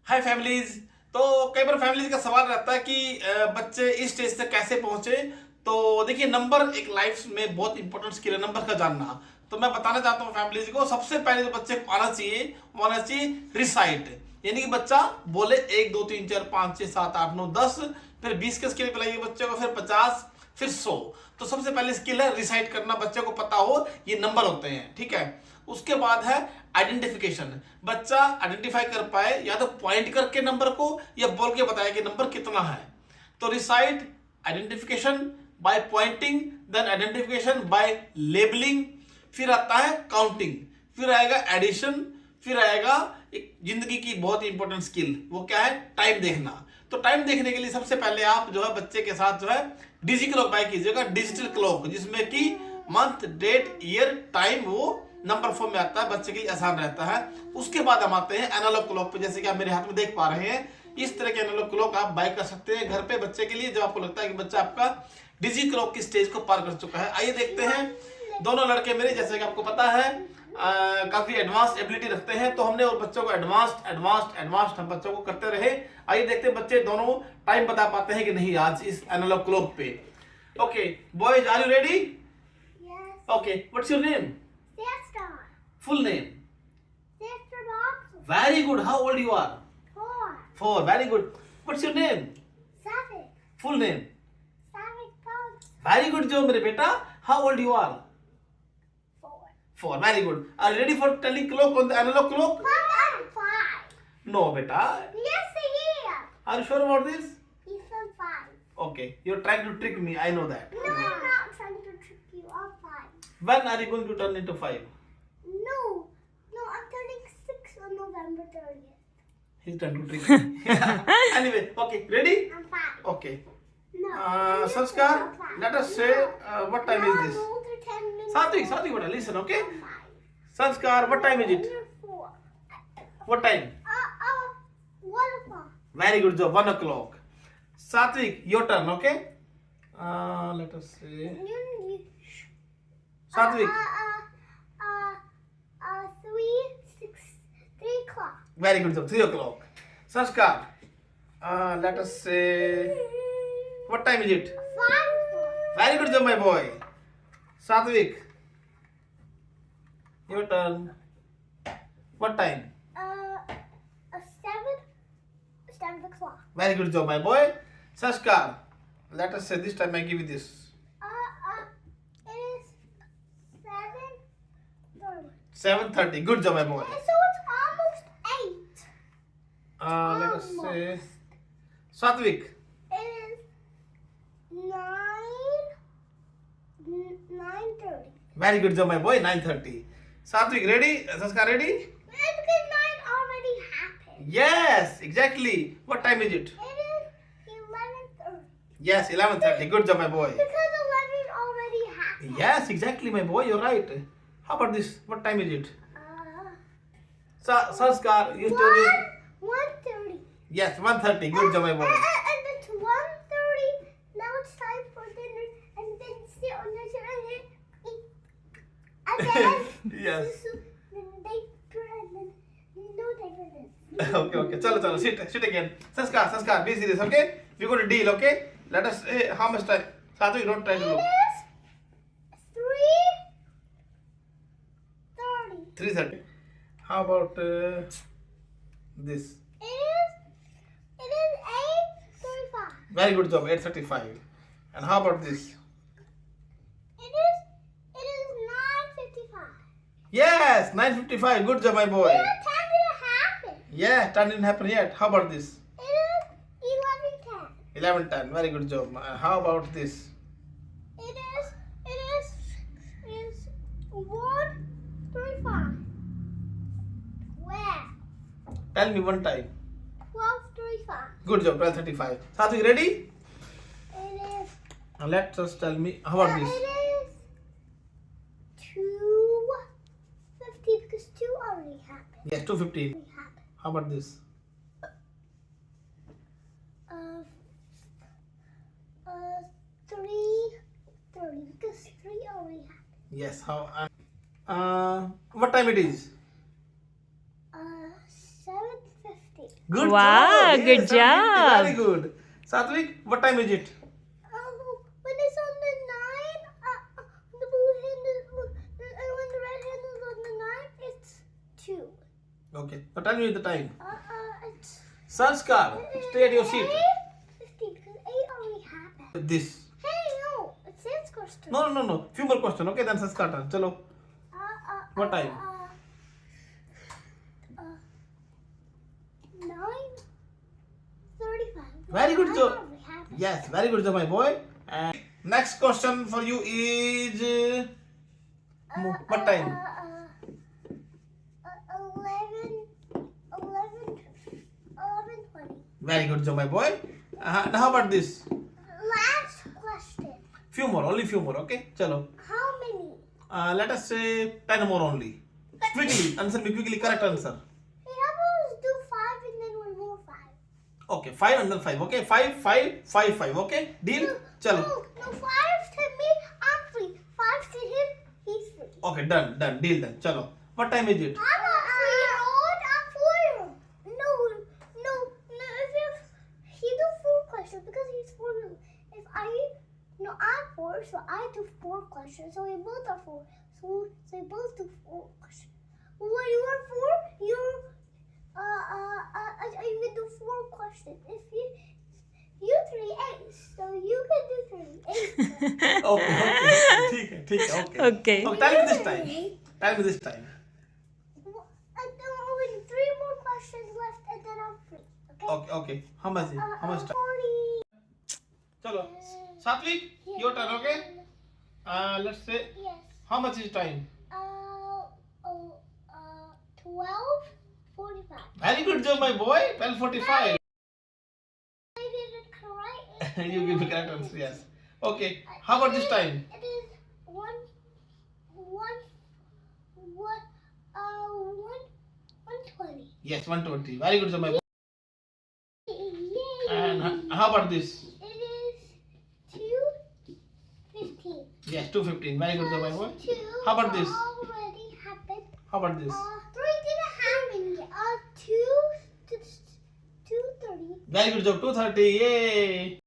हाय families. तो कई बार families का सवाल रहता है कि बच्चे इस स्टेज तक कैसे पहुंचे। तो देखिए, नंबर एक लाइफ में बहुत इंपॉर्टेंट स्किल है, नंबर का जानना। तो मैं बताना चाहता हूँ फैमिलीज को, सबसे पहले जो बच्चे को आना चाहिए वो आना चाहिए रिसाइट, यानी कि बच्चा बोले 1 2 3 4 5 6 7 8 9 10, फिर 20 के स्किल पिलाइए बच्चे को, फिर 50, फिर 100। तो सबसे पहले स्किल है रिसाइट करना, बच्चे को पता हो ये नंबर होते हैं, ठीक है। उसके बाद है आइडेंटिफिकेशन, बच्चा आइडेंटिफाई कर पाए, या तो पॉइंट करके नंबर को या बोल के बताए कि नंबर कितना है। तो recite, identification by pointing, then identification by labelling, फिर आता है काउंटिंग, फिर आएगा एडिशन, फिर आएगा एक जिंदगी की बहुत इंपॉर्टेंट स्किल, वो क्या है, टाइम देखना। तो टाइम देखने के लिए सबसे पहले आप जो है बच्चे के साथ जो है डिजी क्लॉक बाय कीजिएगा, डिजिटल क्लॉक, जिसमें कि मंथ, डेट, ईयर, टाइम वो नंबर फॉर्म में आता है, बच्चे के लिए आसान रहता है। उसके बाद हम आते हैं एनालॉग क्लॉक पे, जैसे कि आप मेरे हाथ में देख पा रहे हैं। इस तरह के एनालॉग क्लॉक आप बाय कर सकते हैं घर पे बच्चे के लिए, जब आपको लगता है कि बच्चा आपका डिजी क्लॉक की स्टेज को पार कर चुका है। आइए देखते हैं। दोनों लड़के मेरे, जैसे कि आपको पता है, काफी एडवांस एबिलिटी रखते हैं, तो हमने और बच्चों को एडवांस्ड हम बच्चों को करते रहे। आइए देखते हैं बच्चे दोनों टाइम बता पाते हैं कि नहीं आज इस एनालॉग क्लॉक पे। Okay boys, are you ready? Okay, what's your name? Full name? Very good. How old you are? 4. 4. Very good. What's your name? 7. Full name? 7. Very good, Jo, मेरे बेटा. How old you are? 4. 4. Very good. Are you ready for telling clock on the analog clock? Mom, I'm 5. No, beta. Yes, I am. Are you sure about this? He's from 5. Okay. You're trying to trick me. I know that. No, I'm not trying to trick you. I'm 5. When are you going to turn into 5? No, I'm turning 6 on November 30th. He's trying to trick me. Anyway, okay. Ready? I'm 5. Okay. No. Sanskar, let us say what time is this? I'm older 10 minutes. Satvik, beta, listen, okay? I'm 5. Sanskar, what time is it? You're 4. What time? 1 o'clock. Very good job, 1 o'clock. Satvik, your turn, okay? Let us say. Satvik. 3 o'clock. Very good job, 3 o'clock. Sanskar, let us say. What time is it? 5 o'clock. Very good job, my boy. Satvik, your turn. What time? 7 o'clock. Very good job, my boy. Sanskar, let us say this time I give you this. It is 7:30. 7:30. Good job, my boy. So it's almost 8. Let us say. Satvik. It is 9:30. Very good job, my boy. 9:30. Satvik, ready? Sanskar, ready? Because 9 already happened. Yes, exactly. What time is it? It is 11:30. Yes, 11:30. Good job, my boy. Because 11 already happened. Yes, exactly, my boy. You're right. How about this? What time is it? Sanskar, you told me. 1:30. Yes, 1:30. Good job, my boy. And it's 1:30. Now it's time for dinner, and then sit on the chair and then eat. And then Yes. then they and then no they Okay. Chalo. Sit again. Sanskar, be serious, okay? We're going to deal, okay? Let us say how much time. Satvik, don't try to look. It is 3:30. 3:30. How about this? It is 8:35. Very good job, 8:35. And how about this? It is 9:55. Yes, 9:55. Good job, my boy. Yeah, 10 didn't happen. Yeah, 10 didn't happen yet. How about this? It is 11:10. 11:10. Very good job. How about this? It is 1:35. Where? Tell me one time. 12:35. Good job, 12:35. Satvik, ready? It is. Now let us tell me. How about this? It is 2:50 because 2 already happened. Yes, 2:15. Already happened. How about this? 3:30 because 3 already happened. Yes. How? What time it is? 7:50. Good Wow, job. good Yes, job. very good. Satvik, what time is it? When it's on the 9, the blue hand is, and when the red hand is on the 9, it's 2. Okay. So tell me the time. It's Sanskar, stay at your seat. 8:15 because 8 already happened. This. Hey, no, it's his question. No. Few more questions. Okay, then Sanskar turn. Chalo. What time? 9:35. Very good job. Already happened. Yes, very good job, my boy. And next question for you is what time? 11:20. Very good job, my boy. Now how about this? Last question. Only few more. Okay, chalo. How many? Let us say 10 more only. Quickly, answer me quickly. Correct answer. Hey, how about we do 5 and then one more 5? Okay, 5 and then 5. Okay, 5, 5, 5, 5. Okay, deal. Chalo. No, 5 to me, I'm free. 5 to him, he's free. Okay, done. Deal then. Chalo. What time is it? I'm not free, Lord. I'm 4. No. If he do 4 questions because he's 4. I'm 4, so I do 4 questions. So we both are 4. So we both do 4 questions. When you are 4, you're you can do 4 questions. If you 3 8, so you can do 3 8. Okay. ठीक है. Okay. Okay. Tell me this time. And then only 3 more questions left, and then I'm free. Okay. How much time? 40. Chalo. Satvik, your turn. Okay. Let's say Yes. how much is time? 12:45. Very good job, my boy. 12:45. I did it correct. You give the correct answer. Yes. Okay. How about this time? It is 1:20. Yes, 1:20. Very good job, my boy. Yay! And how about this? It is 2:15. Yes, 2:15. Very good job, my boy. 2 How about this? already happened. How about this? 3 didn't happen yet. 2 to 2:30. Very good job. 2:30. Yay.